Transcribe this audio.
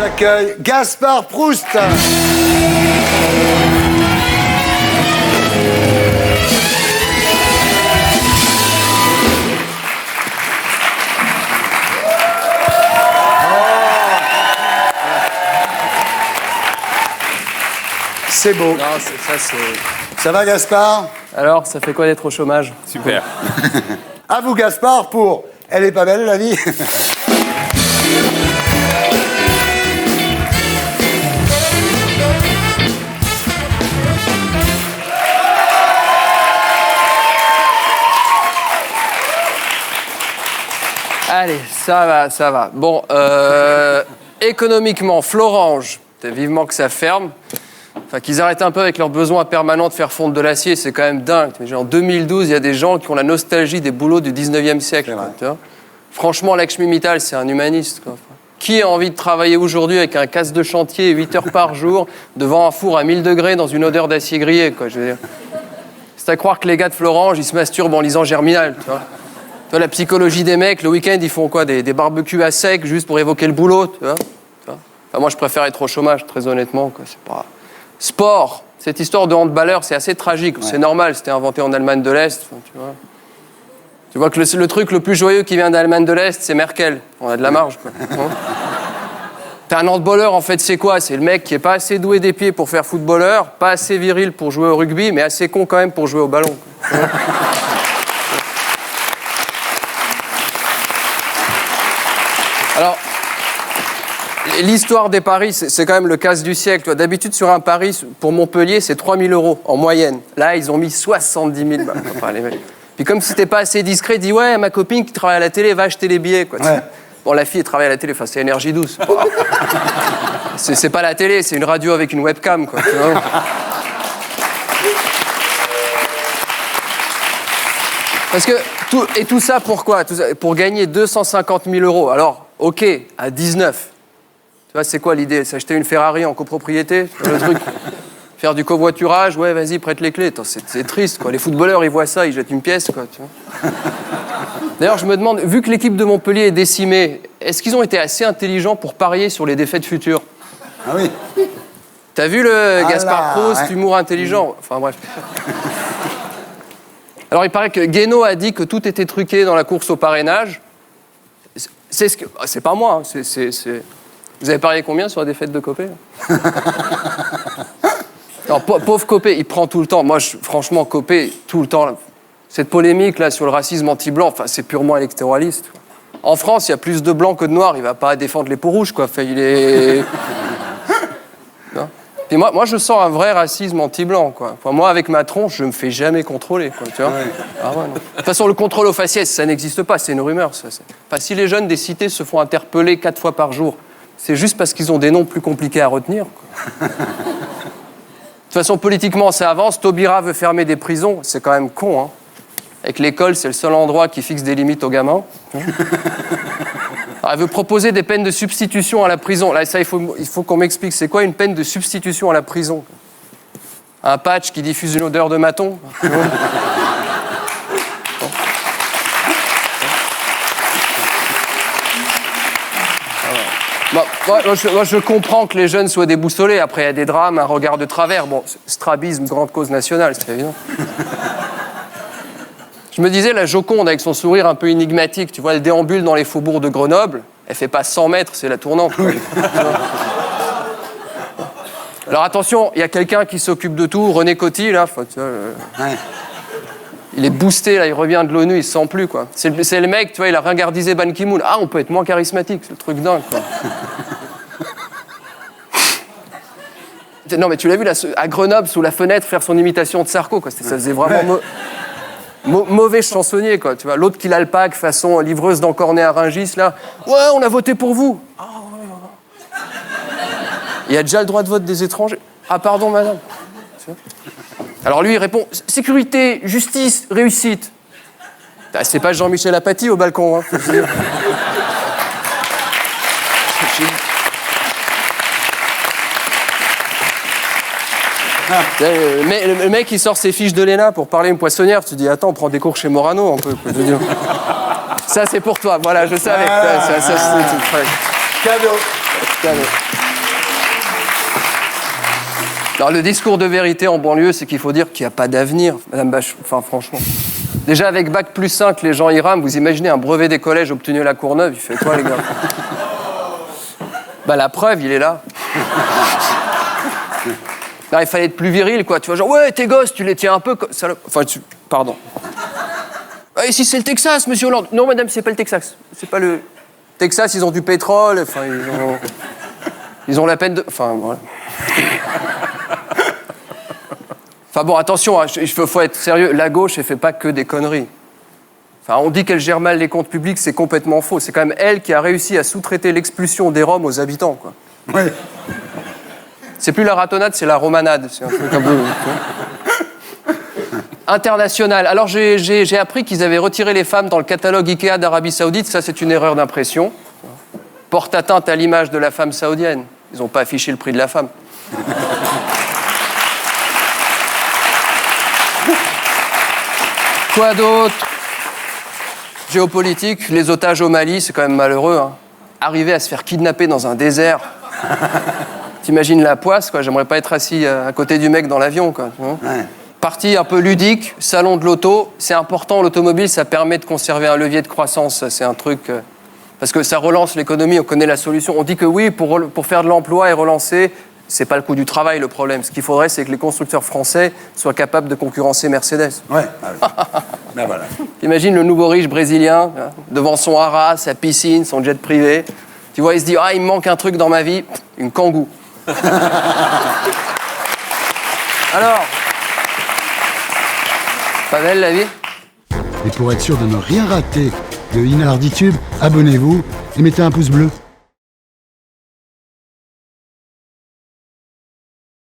J'accueille Gaspard Proust. C'est beau. Non, c'est... Ça va, Gaspard? Alors, ça fait quoi d'être au chômage? Super. À vous, Gaspard, pour Elle est pas belle, la vie. Allez, ça va, ça va. Bon, économiquement, Florange, vivement que ça ferme. Enfin, qu'ils arrêtent un peu avec leur besoin permanent de faire fondre de l'acier, c'est quand même dingue. En 2012, il y a des gens qui ont la nostalgie des boulots du 19e siècle. Quoi, tu vois. Franchement, Lakshmi Mittal, c'est un humaniste. Quoi. Qui a envie de travailler aujourd'hui avec un casse de chantier 8 heures par jour, devant un four à 1000 degrés, dans une odeur d'acier grillé, quoi, je veux dire. C'est à croire que les gars de Florange, ils se masturbent en lisant Germinal, tu vois. Tu vois, la psychologie des mecs, le week-end, ils font quoi, des barbecues à sec, juste pour évoquer le boulot, tu vois. Enfin, moi, je préfère être au chômage, très honnêtement, quoi. C'est pas... Sport, cette histoire de handballeur, c'est assez tragique. Ouais. C'est normal, c'était inventé en Allemagne de l'Est. Enfin, tu vois que le truc le plus joyeux qui vient d'Allemagne de l'Est, c'est Merkel. On a de la marge, quoi. T'as un handballeur, en fait, c'est quoi? C'est le mec qui est pas assez doué des pieds pour faire footballeur, pas assez viril pour jouer au rugby, mais assez con quand même pour jouer au ballon. Alors, l'histoire des paris, c'est quand même le casse du siècle. D'habitude, sur un pari pour Montpellier, c'est 3 000 € en moyenne. Là, ils ont mis 70 000 balles. Enfin, les mecs. Puis comme c'était pas assez discret, dis ouais, ma copine qui travaille à la télé va acheter les billets. Quoi. Ouais. Bon, la fille, elle travaille à la télé, enfin, c'est Énergie 12. C'est pas la télé, c'est une radio avec une webcam. Quoi, tu vois. Parce que, tout ça, pourquoi? Pour gagner 250 000 €. Alors, ok, à 19. Tu vois, c'est quoi l'idée? S'acheter une Ferrari en copropriété? Le truc. Faire du covoiturage? Ouais, vas-y, prête les clés. Attends, c'est triste, quoi. Les footballeurs, ils voient ça, ils jettent une pièce, quoi. Tu vois. D'ailleurs, je me demande, vu que l'équipe de Montpellier est décimée, est-ce qu'ils ont été assez intelligents pour parier sur les défaites futures? Ah oui. T'as vu le Gaspard Proust, ouais. Humour intelligent? Enfin, bref. Alors, il paraît que Guénaud a dit que tout était truqué dans la course au parrainage. C'est pas moi, hein. Vous avez parié combien sur la défaite de Copé? Alors, pauvre Copé, il prend tout le temps. Moi, franchement, Copé, tout le temps. Là, cette polémique là sur le racisme anti-blanc, enfin, c'est purement électoraliste. Quoi. En France, il y a plus de blancs que de noirs. Il va pas défendre les peaux rouges, quoi. Enfin, il est... Puis moi, je sens un vrai racisme anti-blanc, quoi. Enfin, moi, avec ma tronche, je me fais jamais contrôler, quoi, tu vois. Ouais. Ah ouais, non. De toute façon, le contrôle aux faciès, ça n'existe pas, c'est une rumeur. Ça. Enfin, si les jeunes des cités se font interpeller 4 fois par jour, c'est juste parce qu'ils ont des noms plus compliqués à retenir, quoi. De toute façon, politiquement, ça avance. Taubira veut fermer des prisons, c'est quand même con, hein. Avec l'école, c'est le seul endroit qui fixe des limites aux gamins. Alors, elle veut proposer des peines de substitution à la prison. Là, ça, il faut qu'on m'explique. C'est quoi une peine de substitution à la prison? Un patch qui diffuse une odeur de maton? Moi, je comprends que les jeunes soient déboussolés. Après, il y a des drames, un regard de travers. Bon, strabisme, grande cause nationale, c'est évident. Je me disais, la Joconde, avec son sourire un peu énigmatique, tu vois, elle déambule dans les faubourgs de Grenoble, elle fait pas 100 mètres, c'est la tournante. Oui. Alors attention, il y a quelqu'un qui s'occupe de tout, René Coty, là, tu vois, ouais. Il est boosté, là, il revient de l'ONU, il se sent plus, quoi. C'est le mec, tu vois, il a ringardisé Ban Ki-moon. Ah, on peut être moins charismatique, c'est le truc dingue, quoi. Non, mais tu l'as vu, là, à Grenoble, sous la fenêtre, faire son imitation de Sarko, quoi. Ça faisait vraiment... mauvais chansonnier, quoi, tu vois. L'autre qui l'alpague, façon livreuse d'Encornet à Rungis, là. Ouais, on a voté pour vous. Ah, ouais. Il y a déjà le droit de vote des étrangers. Ah, pardon, madame. Alors lui, il répond sécurité, justice, réussite. Ah, c'est pas Jean-Michel Apathy au balcon, hein. Le mec, il sort ses fiches de l'ENA pour parler à une poissonnière. Tu te dis, attends, on prend des cours chez Morano, un peu. Ça, c'est pour toi. Voilà, je savais. Ça, c'est tout. Cadeau. Calme. Alors, le discours de vérité en banlieue, c'est qu'il faut dire qu'il n'y a pas d'avenir, Madame Bach. Enfin, franchement. Déjà, avec Bac plus 5, les gens y rament. Vous imaginez un brevet des collèges obtenu à la Courneuve, il fait quoi, les gars? Bah, la preuve, il est là. Non, il fallait être plus viril, quoi. Tu vois, genre, ouais, tes gosses, tu les tiens un peu... Enfin, pardon. Ah, ici, c'est le Texas, monsieur Hollande. Non, madame, c'est pas le Texas. C'est pas le... Texas, ils ont du pétrole, enfin, ils ont la peine de... Enfin, voilà. Enfin bon, attention, hein, faut être sérieux. La gauche, elle fait pas que des conneries. Enfin, on dit qu'elle gère mal les comptes publics, c'est complètement faux. C'est quand même elle qui a réussi à sous-traiter l'expulsion des Roms aux habitants, quoi. Ouais. C'est plus la ratonnade, c'est la romanade. C'est un truc un peu... International. Alors, j'ai appris qu'ils avaient retiré les femmes dans le catalogue Ikea d'Arabie Saoudite. Ça, c'est une erreur d'impression. Porte atteinte à l'image de la femme saoudienne. Ils n'ont pas affiché le prix de la femme. Quoi d'autre? Géopolitique, les otages au Mali, c'est quand même malheureux. Hein. Arriver à se faire kidnapper dans un désert. T'imagines la poisse, quoi. J'aimerais pas être assis à côté du mec dans l'avion, quoi. Ouais. Partie un peu ludique, salon de l'auto. C'est important, l'automobile, ça permet de conserver un levier de croissance. C'est un truc... parce que ça relance l'économie, on connaît la solution. On dit que oui, pour faire de l'emploi et relancer, c'est pas le coût du travail le problème. Ce qu'il faudrait, c'est que les constructeurs français soient capables de concurrencer Mercedes. Ouais. Ben voilà. Imagine le nouveau riche brésilien, hein, devant son haras, sa piscine, son jet privé. Tu vois, il se dit « Ah, il me manque un truc dans ma vie, une Kangoo. » Alors, pas belle la vie? Et pour être sûr de ne rien rater de Inarditube, abonnez-vous et mettez un pouce bleu.